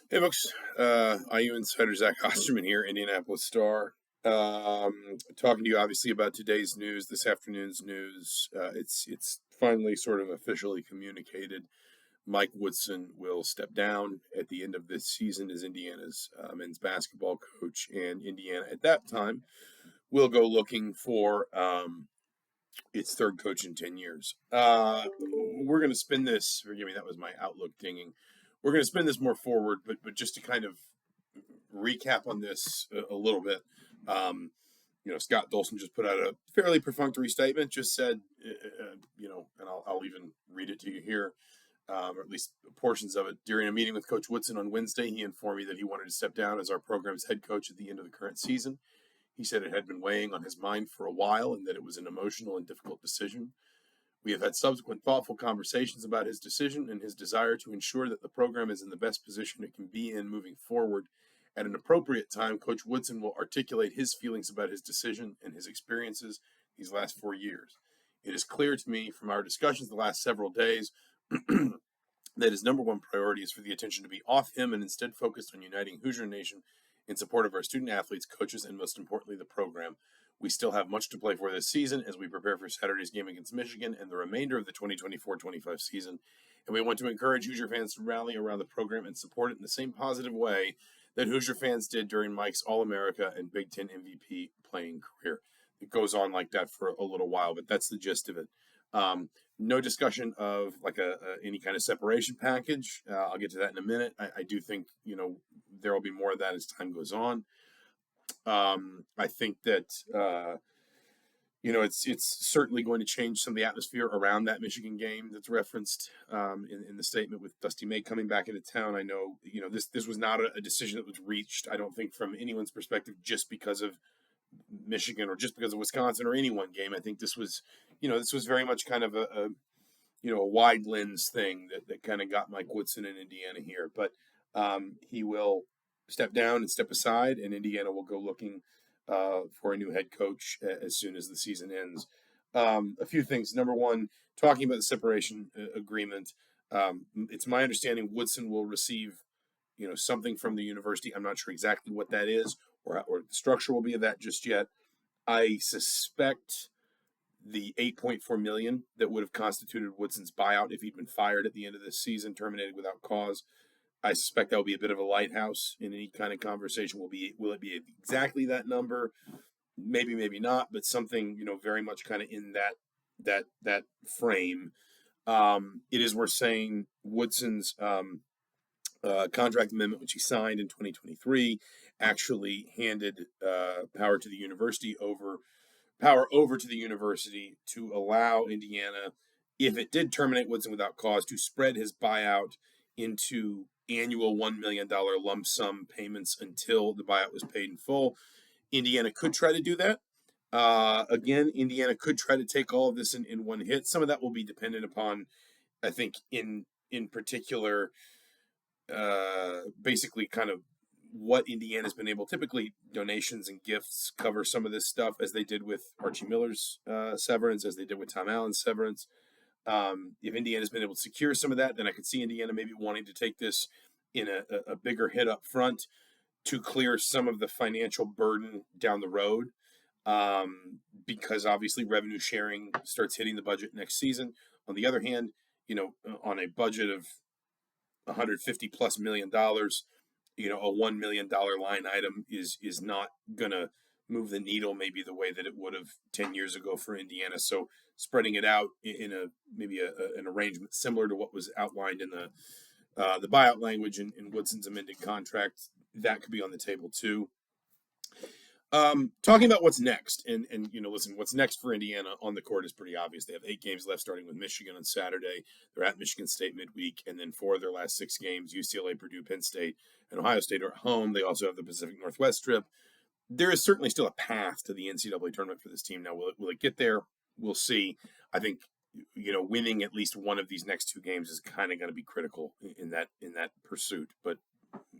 Hey, folks. IU Insider Zach Osterman here, Indianapolis Star. Talking to you obviously about today's news, this afternoon's news. It's finally sort of officially communicated. Mike Woodson will step down at the end of this season as Indiana's men's basketball coach, and Indiana at that time will go looking for its third coach in 10 years. We're going to spin this. Forgive me, that was my Outlook dinging. We're going to spin this more forward, but just to kind of recap on this a little bit. Scott Dolson just put out a fairly perfunctory statement, just said, and I'll even read it to you here, or at least portions of it. During a meeting with Coach Woodson on Wednesday, he informed me that he wanted to step down as our program's head coach at the end of the current season. He said it had been weighing on his mind for a while and that it was an emotional and difficult decision. We have had subsequent thoughtful conversations about his decision and his desire to ensure that the program is in the best position it can be in moving forward. At an appropriate time, Coach Woodson will articulate his feelings about his decision and his experiences these last 4 years. It is clear to me from our discussions the last several days that his number one priority is for the attention to be off him and instead focused on uniting Hoosier Nation in support of our student athletes, coaches, and most importantly, the program. We still have much to play for this season as we prepare for Saturday's game against Michigan and the remainder of the 2024-25 season, and we want to encourage Hoosier fans to rally around the program and support it in the same positive way that Hoosier fans did during Mike's All-America and Big Ten MVP playing career. It goes on like that for a little while, but that's the gist of it. No discussion of like any kind of separation package. I'll get to that in a minute. I do think there will be more of that as time goes on. I think that it's certainly going to change some of the atmosphere around that Michigan game that's referenced in the statement with Dusty May coming back into town. I know this was not a decision that was reached, I don't think, from anyone's perspective just because of Michigan or just because of Wisconsin or any one game. I think this was very much kind of a wide lens thing that kind of got Mike Woodson in Indiana here. But he will step down and step aside, and Indiana will go looking for a new head coach as soon as the season ends. A few things. Number one, talking about the separation agreement, it's my understanding Woodson will receive something from the university. I'm not sure exactly what that is or the structure will be of that just yet. I suspect the $8.4 million that would have constituted Woodson's buyout if he'd been fired at the end of this season, terminated without cause. I suspect that will be a bit of a lighthouse in any kind of conversation. Will it be exactly that number? Maybe, maybe not, but something very much kind of in that frame. It is worth saying Woodson's contract amendment, which he signed in 2023, actually handed power to the university over to the university to allow Indiana, if it did terminate Woodson without cause, to spread his buyout into annual $1 million lump sum payments until the buyout was paid in full. Indiana could try to do that. Again, Indiana could try to take all of this in one hit. Some of that will be dependent upon, I think, in particular, basically kind of what Indiana's been able. Typically, donations and gifts cover some of this stuff, as they did with Archie Miller's severance, as they did with Tom Allen's severance. If Indiana's been able to secure some of that, then I could see Indiana maybe wanting to take this in a bigger hit up front to clear some of the financial burden down the road, because obviously revenue sharing starts hitting the budget next season. On the other hand, on a budget of $150+ million, a $1 million line item is not gonna move the needle maybe the way that it would have 10 years ago for Indiana. So spreading it out in an arrangement similar to what was outlined in the buyout language in Woodson's amended contract, that could be on the table too. Talking about what's next, and listen, what's next for Indiana on the court is pretty obvious. They have 8 games left, starting with Michigan on Saturday. They're at Michigan State midweek, and then 4 of their last 6 games, UCLA, Purdue, Penn State, and Ohio State, are at home. They also have the Pacific Northwest trip. There is certainly still a path to the NCAA tournament for this team. Now, will it get there? We'll see. I think winning at least one of these next 2 games is kind of going to be critical in that pursuit, but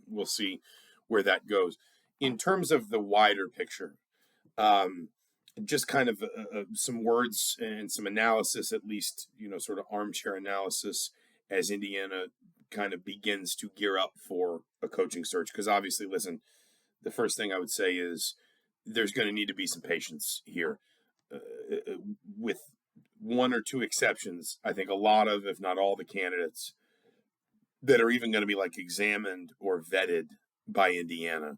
we'll see where that goes. In terms of the wider picture, just kind of some words and some analysis, at least, sort of armchair analysis, as Indiana kind of begins to gear up for a coaching search. Because obviously, listen, the first thing I would say is there's going to need to be some patience here. With one or two exceptions, I think a lot of, if not all, the candidates that are even going to be like examined or vetted by Indiana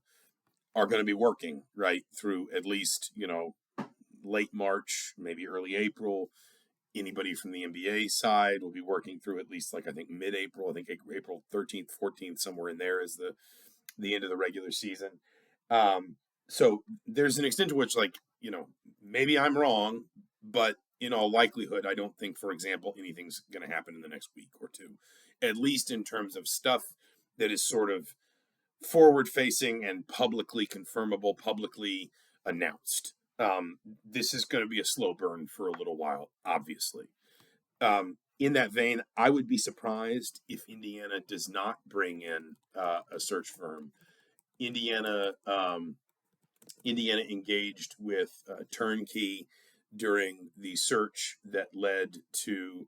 are going to be working right through at least, late March, maybe early April. Anybody from the NBA side will be working through at least, like, I think mid-April. I think April 13th, 14th, somewhere in there is the end of the regular season. So there's an extent to which, like, maybe I'm wrong, but in all likelihood, I don't think, for example, anything's going to happen in the next week or two, at least in terms of stuff that is sort of forward facing and publicly confirmable, publicly announced. This is going to be a slow burn for a little while, obviously. In that vein, I would be surprised if Indiana does not bring in a search firm. Indiana engaged with Turnkey during the search that led to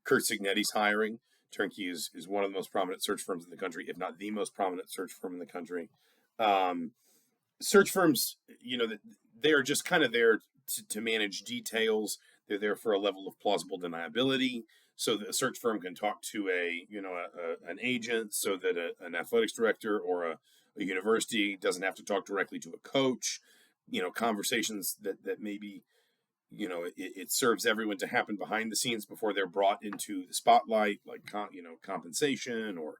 Kurt Cignetti's hiring. Turnkey is one of the most prominent search firms in the country, if not the most prominent search firm in the country. Search firms, they are just kind of there to manage details. They're there for a level of plausible deniability, so that a search firm can talk to an agent, so that an athletics director or a university doesn't have to talk directly to a coach. Conversations that maybe it serves everyone to happen behind the scenes before they're brought into the spotlight, like compensation or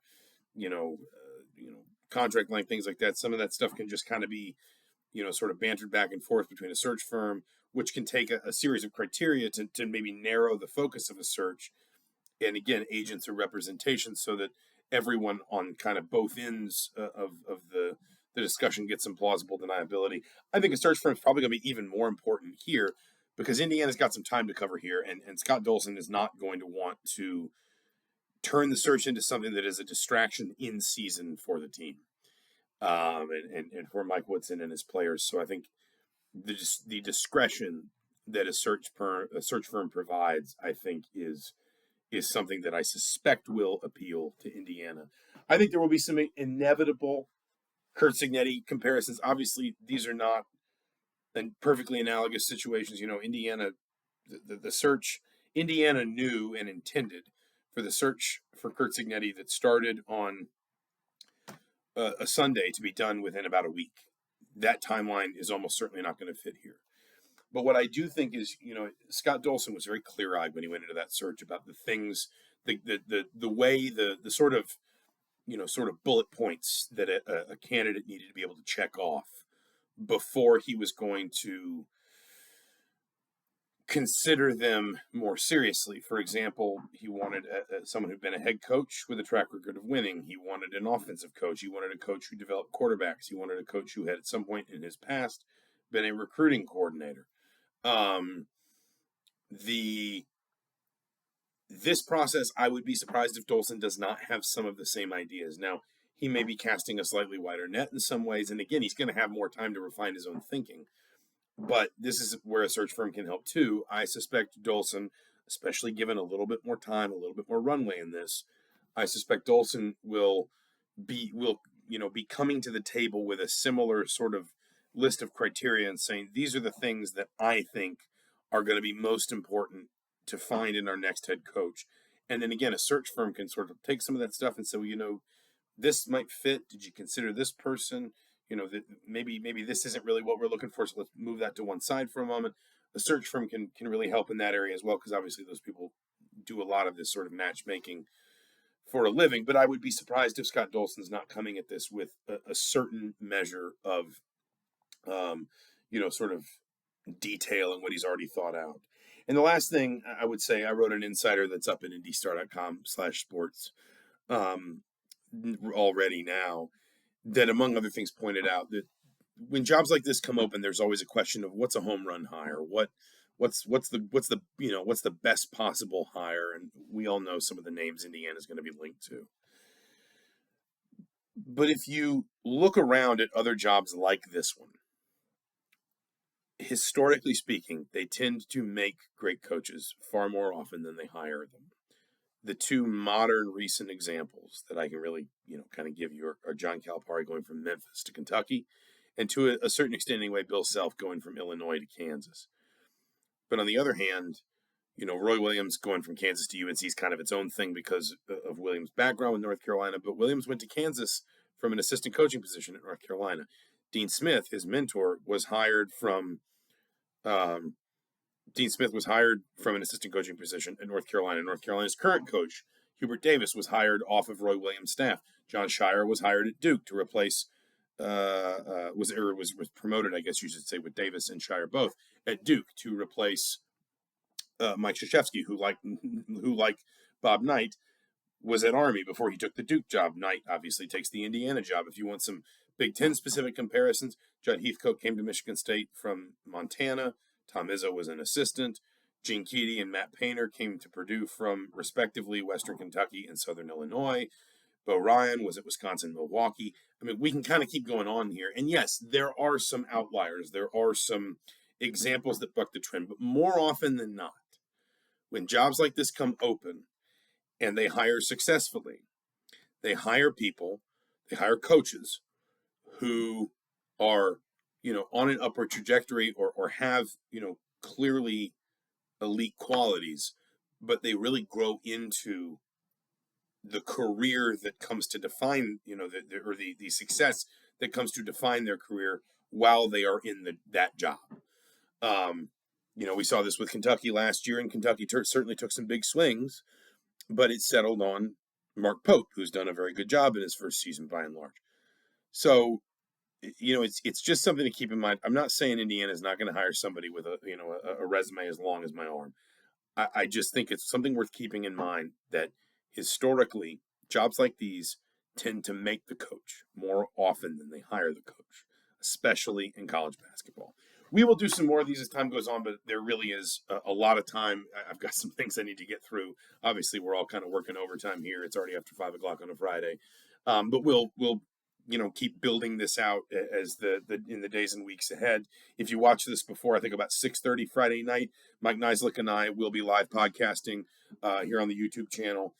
contract length, things like that. Some of that stuff can just kind of be sort of bantered back and forth between a search firm, which can take a series of criteria to maybe narrow the focus of a search. And again, agents are representation, so that everyone on kind of both ends of the discussion gets some plausible deniability. I think a search firm is probably going to be even more important here, because Indiana's got some time to cover here, and Scott Dolson is not going to want to turn the search into something that is a distraction in season for the team, and for Mike Woodson and his players. So I think the discretion that a search firm provides, I think, is something that I suspect will appeal to Indiana. I think there will be some inevitable Kurt Cignetti comparisons. Obviously, these are not perfectly analogous situations. Indiana, the search, Indiana knew and intended for the search for Kurt Cignetti that started on a Sunday to be done within about a week. That timeline is almost certainly not going to fit here. But what I do think is, Scott Dolson was very clear-eyed when he went into that search about the things, the way, the sort of, sort of bullet points that a candidate needed to be able to check off before he was going to consider them more seriously. For example, he wanted someone who'd been a head coach with a track record of winning. He wanted an offensive coach. He wanted a coach who developed quarterbacks. He wanted a coach who had at some point in his past been a recruiting coordinator. This process, I would be surprised if Dolson does not have some of the same ideas. Now, he may be casting a slightly wider net in some ways, and again, he's going to have more time to refine his own thinking. But this is where a search firm can help too. I suspect Dolson, especially given a little bit more time, a little bit more runway in this, I suspect Dolson will be coming to the table with a similar sort of list of criteria and saying, these are the things that I think are going to be most important to find in our next head coach. And then again, a search firm can sort of take some of that stuff and say, well, this might fit. Did you consider this person? That maybe this isn't really what we're looking for, so let's move that to one side for a moment. A search firm can really help in that area as well, because obviously those people do a lot of this sort of matchmaking for a living. But I would be surprised if Scott Dolson's not coming at this with a certain measure of, sort of detail and what he's already thought out. And the last thing I would say, I wrote an insider that's up in indystar.com/sports already now, that among other things pointed out that when jobs like this come open, there's always a question of what's a home run hire, what's the best possible hire, and we all know some of the names Indiana's going to be linked to. But if you look around at other jobs like this one, historically speaking, they tend to make great coaches far more often than they hire them. the two modern recent examples that I can really, kind of give you are John Calipari going from Memphis to Kentucky, and to a certain extent anyway, Bill Self going from Illinois to Kansas. But on the other hand, Roy Williams going from Kansas to UNC is kind of its own thing because of Williams' background with North Carolina. But Williams went to Kansas from an assistant coaching position at North Carolina. Dean Smith, his mentor, was hired from um, Dean Smith was hired from an assistant coaching position at North Carolina. North Carolina's current coach, Hubert Davis, was hired off of Roy Williams' staff. John Shire was hired at Duke to replace was promoted, I guess you should say, with Davis and Shire both at Duke to replace Mike Krzyzewski, who like Bob Knight was at Army before he took the Duke job. Knight obviously takes the Indiana job. If you want some Big Ten specific comparisons, Judd Heathcote came to Michigan State from Montana. Tom Izzo was an assistant. Gene Keady and Matt Painter came to Purdue from, respectively, Western Kentucky and Southern Illinois. Bo Ryan was at Wisconsin, Milwaukee. I mean, we can kind of keep going on here. And yes, there are some outliers. There are some examples that buck the trend. But more often than not, when jobs like this come open and they hire successfully, they hire people, they hire coaches who are, on an upward trajectory or have, clearly elite qualities, but they really grow into the career that comes to define, the success that comes to define their career while they are in that job. We saw this with Kentucky last year, and Kentucky certainly took some big swings, but it settled on Mark Pope, who's done a very good job in his first season by and large. So, it's just something to keep in mind. I'm not saying Indiana is not going to hire somebody with a resume as long as my arm. I just think it's something worth keeping in mind that historically, jobs like these tend to make the coach more often than they hire the coach, especially in college basketball. We will do some more of these as time goes on, but there really is a lot of time. I've got some things I need to get through. Obviously, we're all kind of working overtime here. It's already after 5 o'clock on a Friday, but we'll keep building this out as in the days and weeks ahead. If you watch this before, I think about 6:30 Friday night, Mike Neislick and I will be live podcasting here on the YouTube channel.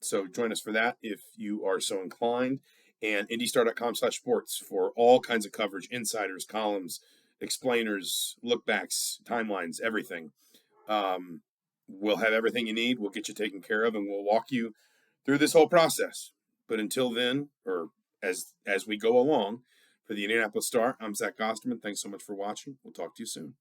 So join us for that if you are so inclined. And IndyStar.com/sports for all kinds of coverage, insiders, columns, explainers, lookbacks, timelines, everything. We'll have everything you need. We'll get you taken care of, and we'll walk you through this whole process. But until then, or as we go along, for the Indianapolis Star, I'm Zach Osterman. Thanks so much for watching. We'll talk to you soon.